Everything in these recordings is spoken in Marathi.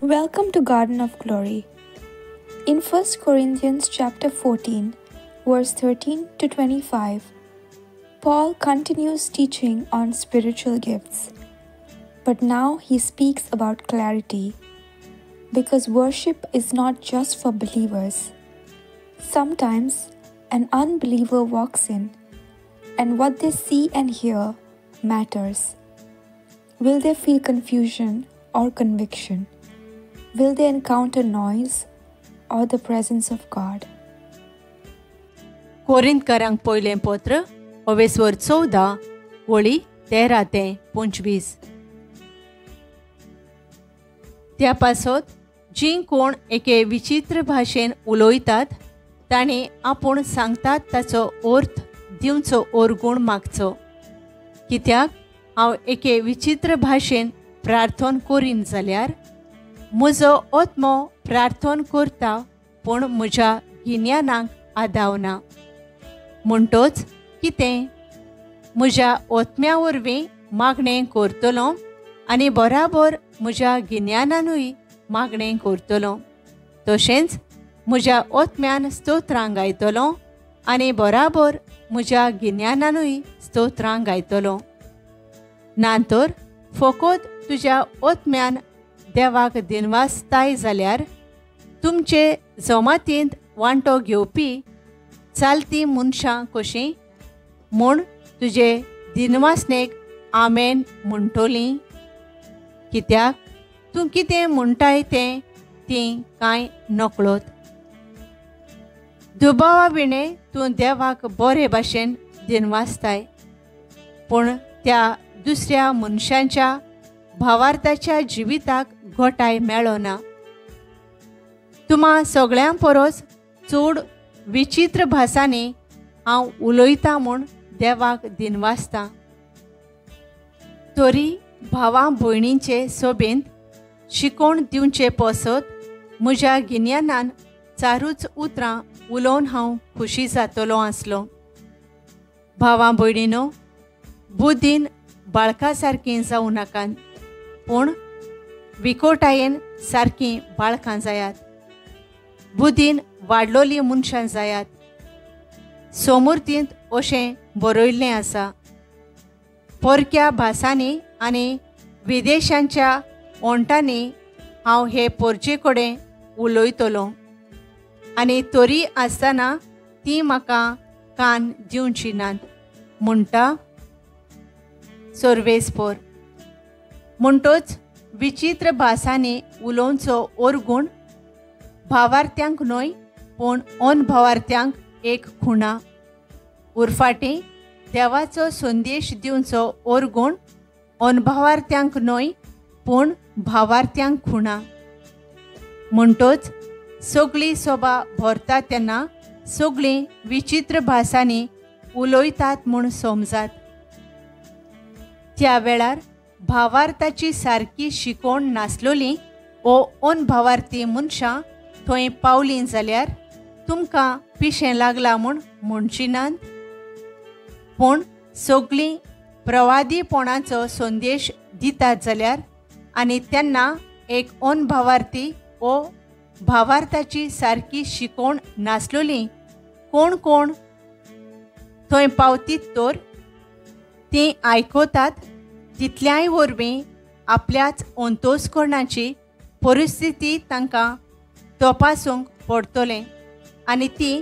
Welcome to Garden of Glory. In 1 Corinthians chapter 14, verse 13 to 25, Paul continues teaching on spiritual gifts. But now he speaks about clarity, because worship is not just for believers. Sometimes an unbeliever walks in, and what they see and hear matters. Will they feel confusion or conviction? Will they encounter noise or the presence of God? कोरिंथकारांक पयलें पत्र अवेस्वर 14 वळी 13 ते 25. त्या पासत जी कोण एके विचित्र भाशेन उलोयतात ताणें आपूण सांगतात ताचो अर्थ दिवचो ओरगूण मागचो. कित्याक हांव एके विचित्र भाशेन प्रार्थना करीन जाल्यार म्हजो आत्मो प्रार्थना करता पूण म्हज्या गिन्यानाक आदावना. म्हणटोच कितें म्हज्या आत्म्या वरवीं मागणें करतलों आनी बराबर म्हज्या गिन्यानानूय मागणें करतलों. तशेंच म्हज्या आत्म्यान स्तोत्रां गायतलों आनी बराबर म्हज्या गिन्यानानूय स्तोत्रां गायतलों. नातर फकत तुज्या आत्म्यान देवाक दिनवासताय जाल्यार तुमचे जमातींत वांटो घेवपी चालती मनशां कशीं म्हूण तुजे दिनवासनेक आमेन म्हणटलीं. कित्याक तूं कितें म्हणटाय तें तीं कांय नकळोत. दुबावा विणें तूं देवाक बरे भाशेन दिनवासताय, पूण त्या दुसऱ्या मनशांच्या भावार्थाच्या जिविताक घोटाय मेळो ना. तुम्हा सगळ्यां परस चड विचित्र भासांनी हांव उलयतां म्हूण देवाक दिनवासतां. तरी भावां भयणींचे सोबेंत शिकोण दिवचे पसत म्हज्या गिन्यानान चारूच उतरां उलोवन हांव खुशी जातलों आसलों. भावां भयणीनो, बुद्दीन बाळका सारकीं जावं नाकात, पूण विकोटायेन सारकीं बाळकां जायात. बुद्दीन वाडलोलीं मनशां जायात. सोमुर्तींत अशें बरयल्लें आसा. परक्या भासांनी आनी विदेशांच्या ओंटांनी हांव हे परजे कडेन उलयतलों, आनी तरी आसतना तीं म्हाका कान दिवची नात, म्हणटा सर्वेस्पर. म्हणटोच विचित्र भासांनी उलोवचो ओरगूण भावार्थ्यांक न्हय पूण अनभावार्थ्यांक एक खुणा. उरफाटीं देवाचो संदेश दिवचो ओरगूण अनभावार्थ्यांक न्हय पूण भावार्थ्यांक खुणा. म्हणटोच सगळी सभा भरता तेन्ना सगळीं विचित्र भासांनी उलयतात म्हूण समजात. त्या वेळार भावार्थाची सारकी शिकोण नासलोलीं ओ अनभावार्थी मनशां थंय पावलीं जाल्यार तुमकां पिशें लागलां म्हूण म्हणची नात, पूण सगळीं प्रवादीपणाचो संदेश दितात जाल्यार आनी तेन्ना एक अनभावार्थी ओ भावार्थाची सारकी शिकोण नासलोलीं कोण कोण थंय पावतीत तर तीं आयकतात तितल्याय वरवीं आपल्याच अंतस्करणाची परिस्थिती तांकां तपासूंक पडटलें आनी तीं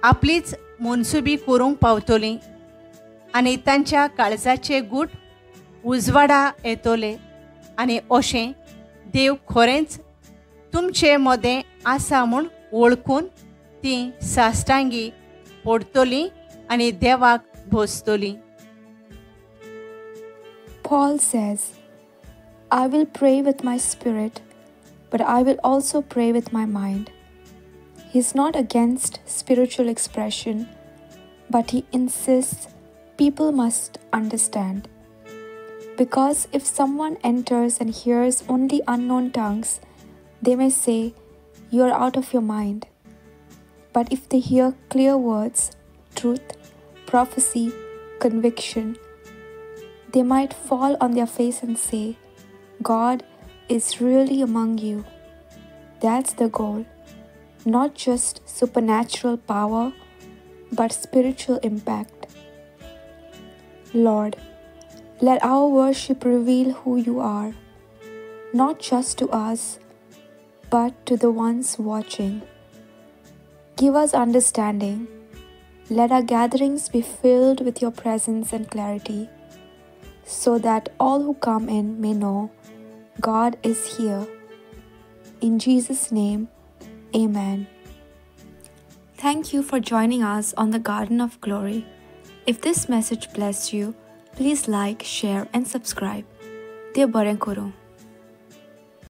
आपलीच मनसुबी करूंक पावतलीं आनी तांच्या काळजाचे गूट उजवाडा येतले. आनी अशें देव खरेंच तुमचे मदें आसा म्हूण वळखून तीं साश्टांगी पडटलीं आनी देवाक भोसतलीं. Paul says, I will pray with my spirit, but I will also pray with my mind. He is not against spiritual expression, but he insists people must understand. Because if someone enters and hears only unknown tongues, they may say, You are out of your mind. But if they hear clear words, truth, prophecy, conviction, they might fall on their face and say, God, is really among you. That's the goal. Not just supernatural power, but spiritual impact. Lord, let our worship reveal who you are, not just to us, but to the ones watching. Give us understanding. Let our gatherings be filled with your presence and clarity, so that all who come in may know God is here. In Jesus' name, Amen. Thank you for joining us on the Garden of Glory. If this message blessed you, please like, share, and subscribe. Dear Barenkuru.